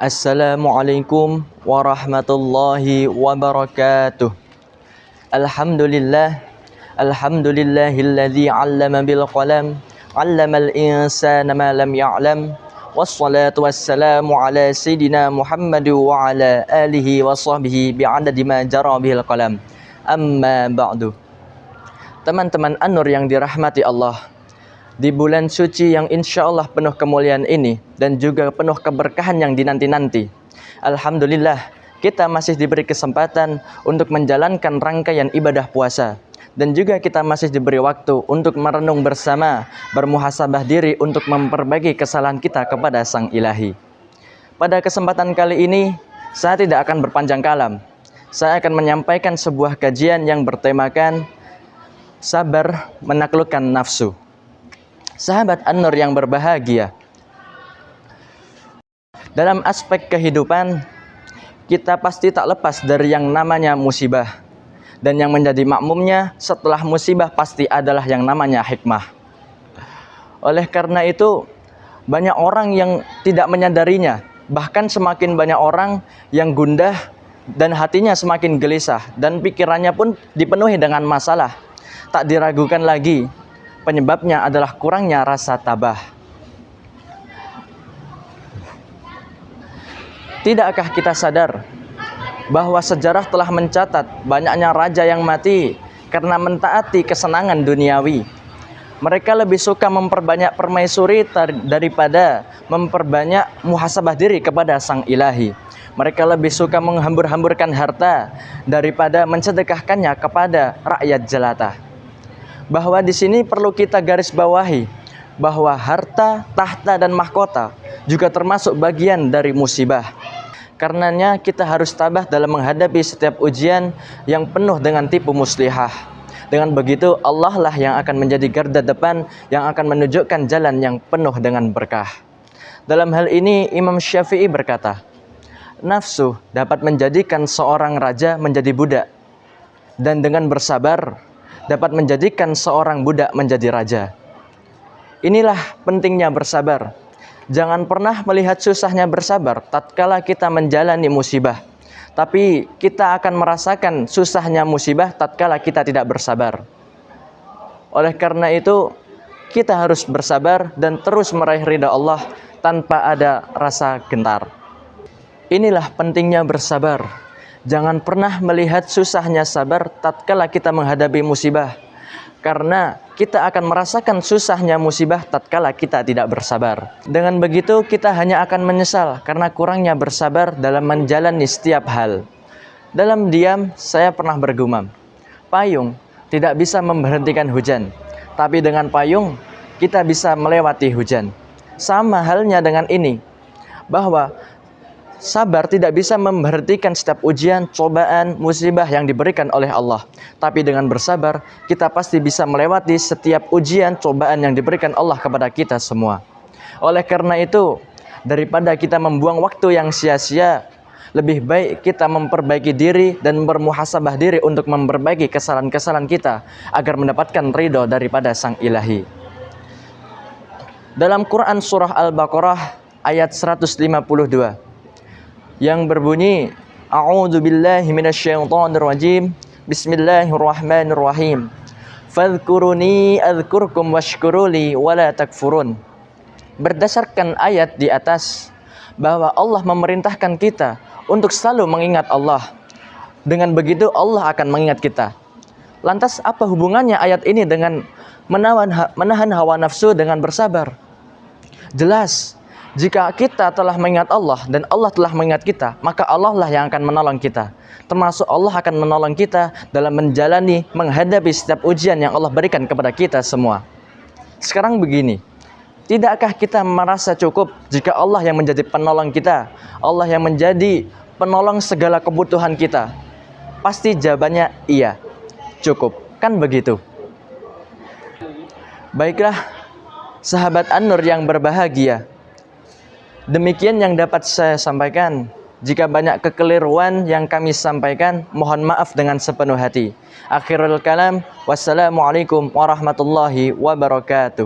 Assalamualaikum warahmatullahi wabarakatuh. Alhamdulillahilladzi 'allama bil qalam, 'allamal insana ma lam ya'lam. Wassalatu wassalamu ala sayyidina Muhammad wa ala alihi wa sahbihi bi'adadi ma jara bihil qalam. Amma ba'du. Teman-teman An-Nur yang dirahmati Allah, di bulan suci yang insya Allah penuh kemuliaan ini dan juga penuh keberkahan yang dinanti-nanti, alhamdulillah kita masih diberi kesempatan untuk menjalankan rangkaian ibadah puasa. Dan juga kita masih diberi waktu untuk merenung bersama, bermuhasabah diri untuk memperbaiki kesalahan kita kepada Sang Ilahi. Pada kesempatan kali ini, saya tidak akan berpanjang kalam. Saya akan menyampaikan sebuah kajian yang bertemakan sabar menaklukkan nafsu. Sahabat An-Nur yang berbahagia, dalam aspek kehidupan, kita pasti tak lepas dari yang namanya musibah. Dan yang menjadi makmumnya setelah musibah pasti adalah yang namanya hikmah. Oleh karena itu, banyak orang yang tidak menyadarinya. Bahkan semakin banyak orang yang gundah dan hatinya semakin gelisah. Dan pikirannya pun dipenuhi dengan masalah. Tak diragukan lagi, penyebabnya adalah kurangnya rasa tabah. Tidakkah kita sadar bahwa sejarah telah mencatat banyaknya raja yang mati karena mentaati kesenangan duniawi? Mereka lebih suka memperbanyak permaisuri daripada memperbanyak muhasabah diri kepada Sang Ilahi. Mereka lebih suka menghambur-hamburkan harta daripada mensedekahkannya kepada rakyat jelata. Bahwa di sini perlu kita garis bawahi bahwa harta, tahta, dan mahkota juga termasuk bagian dari musibah. Karenanya kita harus tabah dalam menghadapi setiap ujian yang penuh dengan tipu muslihah. Dengan begitu Allah lah yang akan menjadi garda depan yang akan menunjukkan jalan yang penuh dengan berkah. Dalam hal ini Imam Syafi'i berkata, nafsu dapat menjadikan seorang raja menjadi budak, dan dengan bersabar dapat menjadikan seorang budak menjadi raja. Inilah pentingnya bersabar. Jangan pernah melihat susahnya bersabar tatkala kita menjalani musibah. Tapi kita akan merasakan susahnya musibah tatkala kita tidak bersabar. Oleh karena itu, kita harus bersabar dan terus meraih ridha Allah tanpa ada rasa gentar. Inilah pentingnya bersabar. Jangan pernah melihat susahnya sabar tatkala kita menghadapi musibah. Karena kita akan merasakan susahnya musibah tatkala kita tidak bersabar. Dengan begitu kita hanya akan menyesal karena kurangnya bersabar dalam menjalani setiap hal. Dalam diam saya pernah bergumam, payung tidak bisa memberhentikan hujan, tapi dengan payung kita bisa melewati hujan. Sama halnya dengan ini, bahwa sabar tidak bisa memberhentikan setiap ujian, cobaan, musibah yang diberikan oleh Allah. Tapi dengan bersabar, kita pasti bisa melewati setiap ujian, cobaan yang diberikan Allah kepada kita semua. Oleh karena itu, daripada kita membuang waktu yang sia-sia, lebih baik kita memperbaiki diri dan bermuhasabah diri untuk memperbaiki kesalahan-kesalahan kita agar mendapatkan ridho daripada Sang Ilahi. Dalam Quran Surah Al-Baqarah ayat 152, yang berbunyi, A'udzu billahi minasyaitonir rajim. Bismillahirrahmanirrahim. Fadhkuruni adzkurkum washkuruli wala takfurun. Berdasarkan ayat di atas bahwa Allah memerintahkan kita untuk selalu mengingat Allah. Dengan begitu Allah akan mengingat kita. Lantas apa hubungannya ayat ini dengan menahan hawa nafsu dengan bersabar? Jelas. Jika kita telah mengingat Allah dan Allah telah mengingat kita, maka Allah lah yang akan menolong kita. Termasuk Allah akan menolong kita dalam menjalani, menghadapi setiap ujian yang Allah berikan kepada kita semua. Sekarang begini, tidakkah kita merasa cukup jika Allah yang menjadi penolong kita? Allah yang menjadi penolong segala kebutuhan kita? Pasti jawabannya iya, cukup. Kan begitu? Baiklah, sahabat An-Nur yang berbahagia, demikian yang dapat saya sampaikan. Jika banyak kekeliruan yang kami sampaikan, mohon maaf dengan sepenuh hati. Akhirul kalam, wassalamualaikum warahmatullahi wabarakatuh.